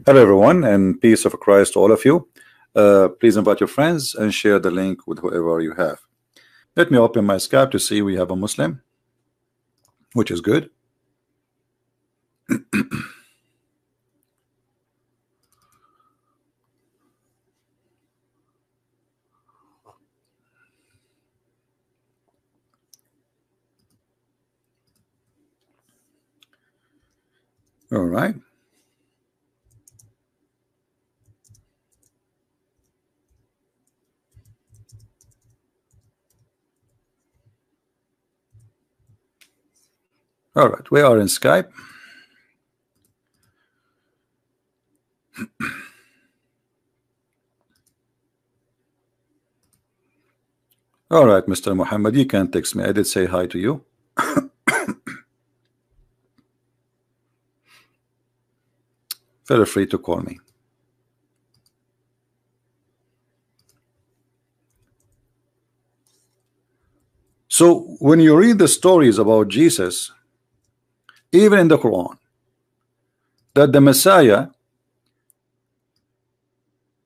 Hello everyone, and peace of Christ to all of you. Please invite your friends and share the link with whoever you have. Let me open my Skype to see we have a Muslim, which is good. All right. All right, we are in Skype. All right, Mr. Muhammad, you can text me. I did say hi to you. Feel free to call me. So when you read the stories about Jesus, even in the Quran, that the Messiah,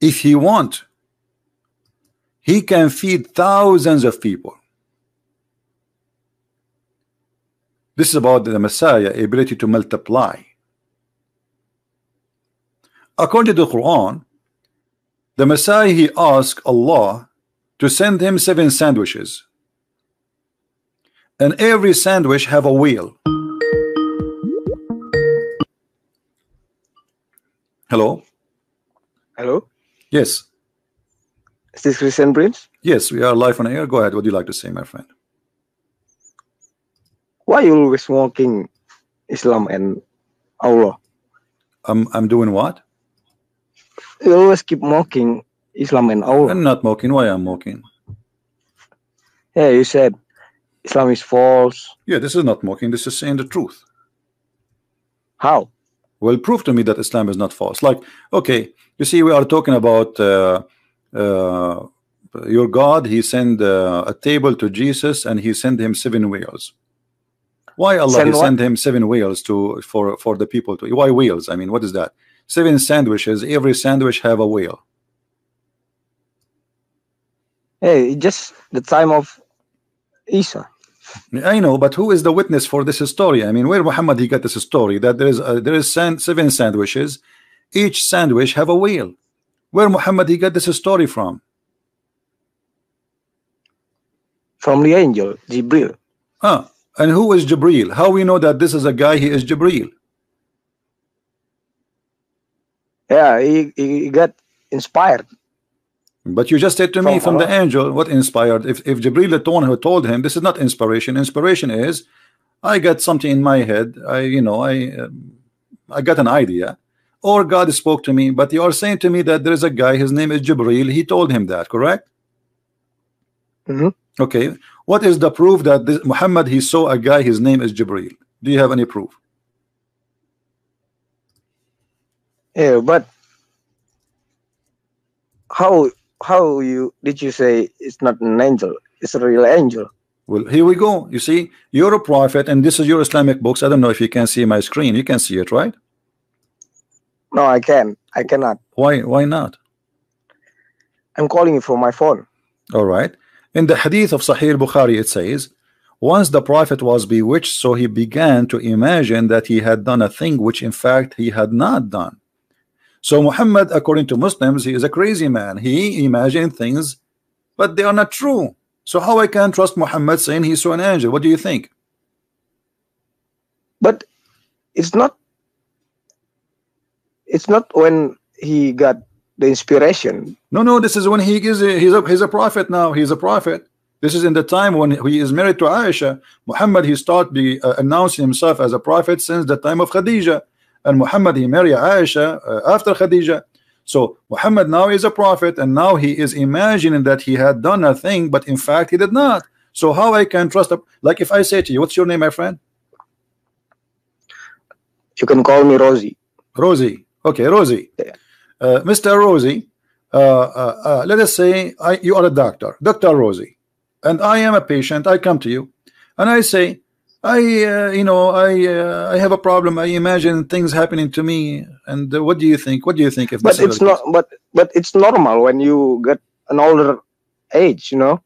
if he wants, he can feed thousands of people. This is about the Messiah ability to multiply. According to the Quran, the Messiah, he asked Allah to send him 7 sandwiches, and every sandwich have a wheel. Hello? Hello? Yes. Is this Christian Prince? Yes, we are live on air. Go ahead. What do you like to say, my friend? Why you always mocking Islam and Allah? I'm doing what? You always keep mocking Islam and Allah. I'm not mocking. Why I'm mocking? Yeah, you said Islam is false. Yeah, this is not mocking. This is saying the truth. How? Well, prove to me that Islam is not false. Like, okay, you see, we are talking about your God. He sent a table to Jesus, and he sent him 7 wheels. Why Allah sent him 7 wheels for the people to? Why wheels? I mean, what is that? 7 sandwiches. Every sandwich have a wheel. Hey, just the time of Isa. I know, but who is the witness for this story? I mean, where Muhammad he got this story that there is 7 sandwiches, each sandwich have a wheel? Where Muhammad he got this story from? From the angel Jibril. And who is Jibril? How we know that this is a guy? He is Jibril. Yeah, he got inspired. But you just said to me from the angel, what inspired? If Jibril the one who told him, this is not inspiration. Inspiration is, I got something in my head. I got an idea, or God spoke to me. But you are saying to me that there is a guy, his name is Jibril. He told him that, correct? Okay. What is the proof that this Muhammad he saw a guy, his name is Jibril? Do you have any proof? Yeah, but how did you say it's not an angel? It's a real angel. Well, here we go. You see, you're a prophet, and this is your Islamic books. I don't know if you can see my screen. You can see it, right? No, I cannot. Why not? I'm calling you from my phone. All right. In the hadith of Sahih Bukhari, it says, once the prophet was bewitched, so he began to imagine that he had done a thing which in fact he had not done. So Muhammad, according to Muslims, he is a crazy man. He imagined things, but they are not true. So how I can trust Muhammad saying he saw an angel? What do you think? But it's not when he got the inspiration. No, this is when he's a prophet now. He's a prophet. This is in the time when he is married to Aisha. Muhammad he started announcing himself as a prophet since the time of Khadija, and Muhammad he married Aisha after Khadija. So Muhammad now is a prophet, and now he is imagining that he had done a thing, but in fact he did not. So how I can trust like if I say to you, what's your name, my friend? You can call me Rosie. Rosie. Okay, Rosie. Yeah. Mr. Rosie, let us say you are a doctor, Dr. Rosie, and I am a patient. I come to you and I say, you know, I have a problem. I imagine things happening to me. And what do you think? What do you think if But this is it's the not. case? But it's normal when you get an older age. You know,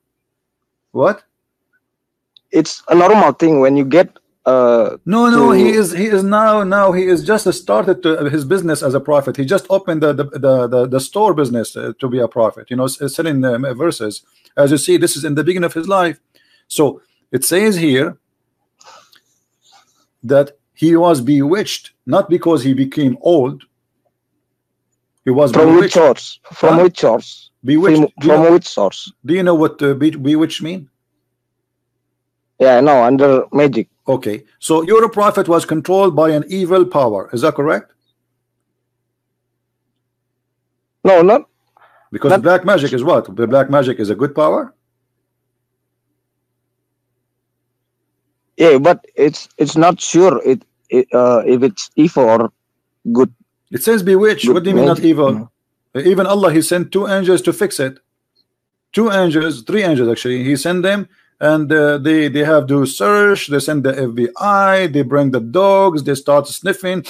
What? it's a normal thing when you get No, he to. is now he is just started to, his business as a prophet. He just opened the store business to be a prophet. You know, selling verses. As you see, this is in the beginning of his life. So it says here that he was bewitched, not because he became old. He was From which bewitched. source? From Huh? which source? Bewitched. From which source? Do you know what bewitched mean? Yeah, I know, under magic. Okay, so your prophet was controlled by an evil power. Is that correct? No, not Because not. black magic is what? The black magic is a good power. Yeah, but it's not sure if it's evil or good. It says bewitched. Good What do you mean not magic. evil? Even Allah, he sent 2 angels to fix it. 2 angels, 3 angels actually. He sent them, and they have to search. They send the FBI. They bring the dogs. They start sniffing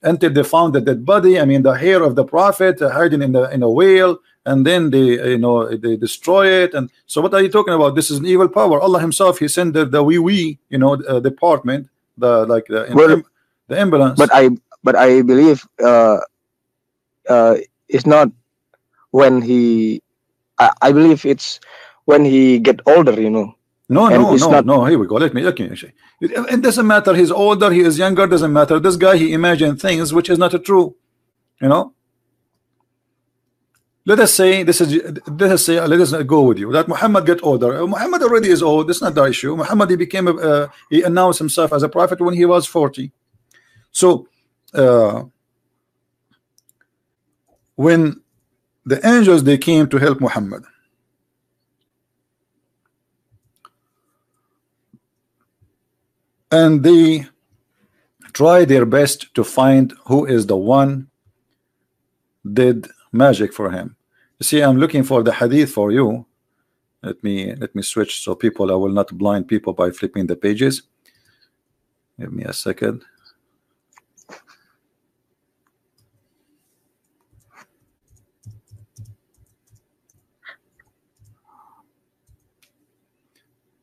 until they found the dead body. I mean, the hair of the prophet hiding in a whale, and then they destroy it. And so, what are you talking about? This is an evil power. Allah Himself, He sent the wee department, the ambulance. But I believe it's not when he. I believe it's when he get older. You know. No, And no, it's no, not- no. Here we go. Let me. It doesn't matter. He's older. He is younger. Doesn't matter. This guy, he imagined things which is not true. You know. Let us say this is. Let us say. Let us go with you that Muhammad get older. Muhammad already is old. That's not the issue. Muhammad, he became he announced himself as a prophet when he was 40. So when the angels, they came to help Muhammad, and they try their best to find who is the one did magic for him. You see, I'm looking for the hadith for you. Let me switch so I will not blind people by flipping the pages. Give me a second.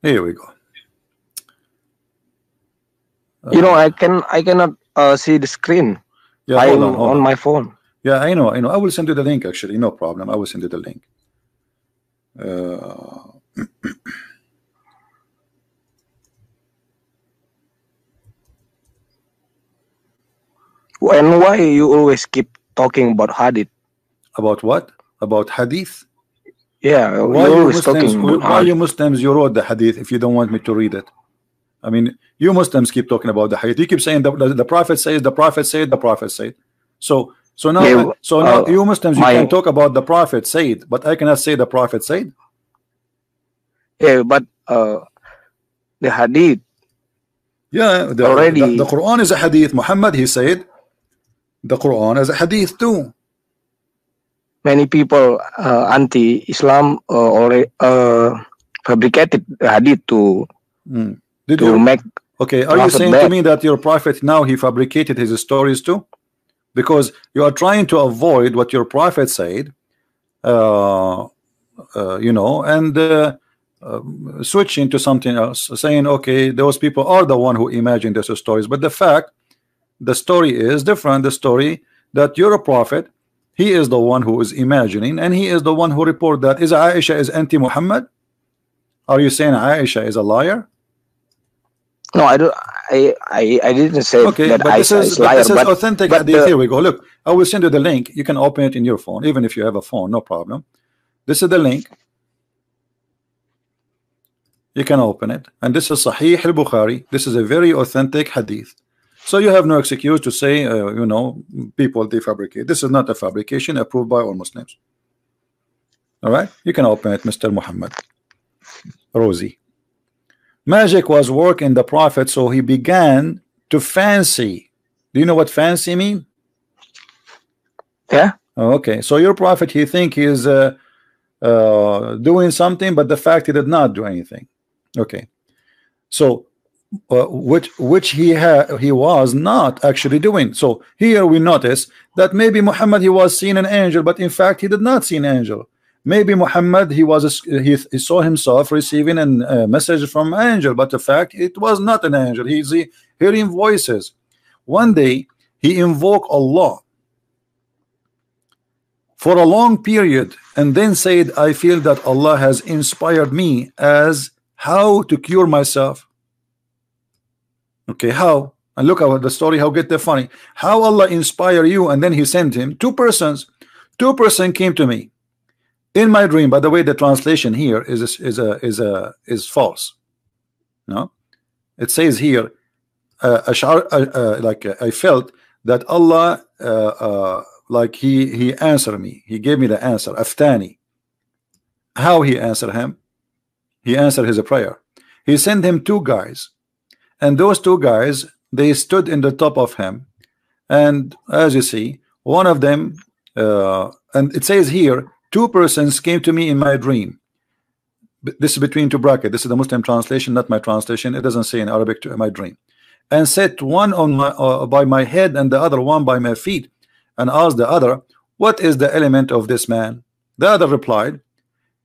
Here we go. You know, I cannot see the screen. Yeah, I'm hold on. on my phone. Yeah, I know. I will send you the link actually. No problem. I will send you the link. And why you always keep talking about hadith? About what? About hadith? Yeah, Why you're you always Muslims? talking about Why you hadith. Muslims? You wrote the hadith if you don't want me to read it. I mean, you Muslims keep talking about the hadith. You keep saying the prophet says, the prophet said, the prophet said. So now, Yeah, now you Muslims, you my- can talk about the prophet said, but I cannot say the prophet said. Yeah, but the hadith. Yeah, Already- the Quran is a hadith. Muhammad, he said, the Quran is a hadith too. Many people anti-Islam already fabricated the hadith to Did you make. Okay, are you Prophet saying to bad. me that your prophet now he fabricated his stories too? Because you are trying to avoid what your prophet said, you know, and switching to something else, saying, okay, those people are the one who imagined those stories. But the fact, the story is different. The story that you're a prophet, he is the one who is imagining, and he is the one who reported that. Is Aisha is anti-Muhammad? Are you saying Aisha is a liar? No, I don't. I didn't say Okay, that but this Aisha is liar, authentic but hadith. the- Here we go. Look, I will send you the link. You can open it in your phone, even if you have a phone, no problem. This is the link. You can open it, and this is Sahih al-Bukhari. This is a very authentic hadith. So you have no excuse to say, you know, people they fabricate. This is not a fabrication approved by all Muslims. All right, you can open it, Mr. Muhammad. Rosie. Magic was work in the prophet, so he began to fancy. Do you know what fancy mean? Yeah. Oh, okay, so your prophet, he think he is doing something, but the fact he did not do anything. Okay, so which he was not actually doing. So here we notice that maybe Muhammad, he was seeing an angel, but in fact he did not see an angel. Maybe Muhammad, he saw himself receiving a message from an angel, but the fact it was not an angel. He's hearing voices. One day he invoked Allah for a long period and then said, I feel that Allah has inspired me as how to cure myself. Okay, how? And look at the story, how get there funny. How Allah inspire you, and then he sent him two persons. Two persons came to me in my dream. By the way, the translation here is false. No, it says here, like I felt that Allah, like he answered me. He gave me the answer. Aftani. How he answered him? He answered his prayer. He sent him two guys, and those two guys, they stood in the top of him, and as you see, one of them, and it says here, two persons came to me in my dream. This is between two brackets. This is the Muslim translation, not my translation. It doesn't say in Arabic to my dream. And set one on my by my head and the other one by my feet, and asked the other, what is the element of this man? The other replied,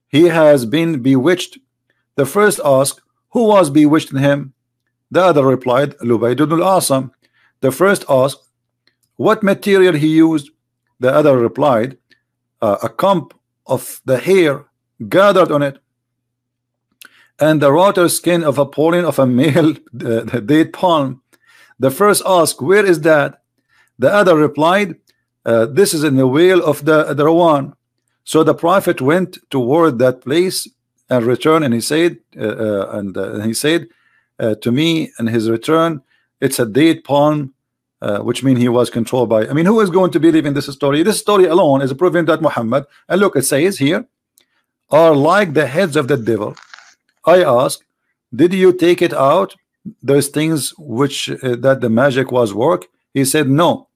he has been bewitched. The first asked, who was bewitched in him? The other replied, Lubayd ibn al-Asam. The first asked, what material he used? The other replied, a comb of the hair gathered on it, and the router skin of a pollen of a male date palm. The first asked, where is that? The other replied, this is in the whale of the Rawan. So the Prophet went toward that place and returned, and he said, to me in his return, it's a date palm, which means he was controlled by. I mean, who is going to believe in this story? This story alone is proving that Muhammad, and look, it says here, are like the heads of the devil. I ask, did you take it out, those things which that the magic was work? He said, no,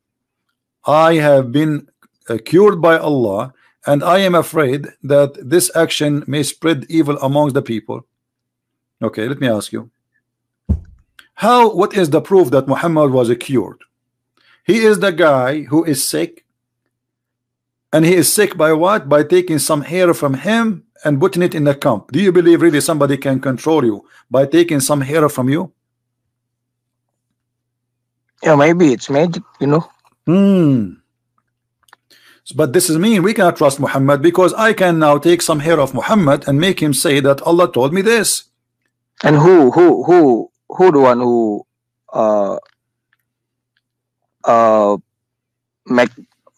I have been cured by Allah, and I am afraid that this action may spread evil amongst the people. Okay, let me ask you, what is the proof that Muhammad was cured? He is the guy who is sick, and he is sick by what? By taking some hair from him and putting it in the comb. Do you believe really somebody can control you by taking some hair from you? Yeah, maybe it's magic, you know. But this is mean we cannot trust Muhammad, because I can now take some hair of Muhammad and make him say that Allah told me this. And who the one who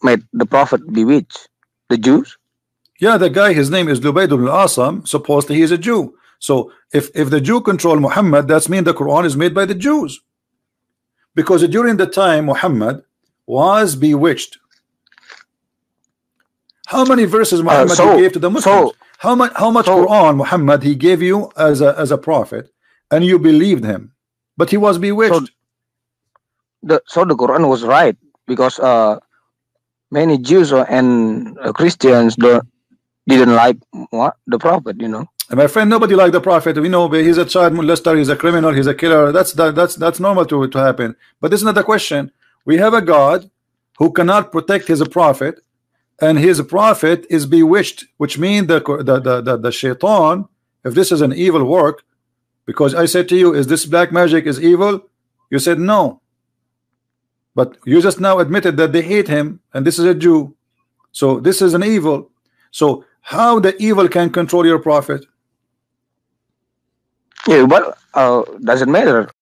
made the Prophet bewitched? The Jews? Yeah, the guy, his name is Lubayd ibn al-Asam. Supposedly he is a Jew. So if the Jew control Muhammad, that's mean the Quran is made by the Jews, because during the time Muhammad was bewitched. How many verses Muhammad he gave to the Muslims? How much Quran Muhammad he gave you as a prophet, and you believed him, but he was bewitched. So the Quran was right, because many Jews and Christians didn't like the Prophet, you know. And my friend, nobody liked the Prophet. We know he's a child molester, he's a criminal, he's a killer. That's normal to happen. But this is not the question. We have a God who cannot protect his prophet, and his prophet is bewitched, which means the shaitan, if this is an evil work, because I said to you, is this black magic is evil? You said no. But you just now admitted that they hate him, and this is a Jew. So this is an evil. So how the evil can control your prophet? Yeah, but doesn't matter.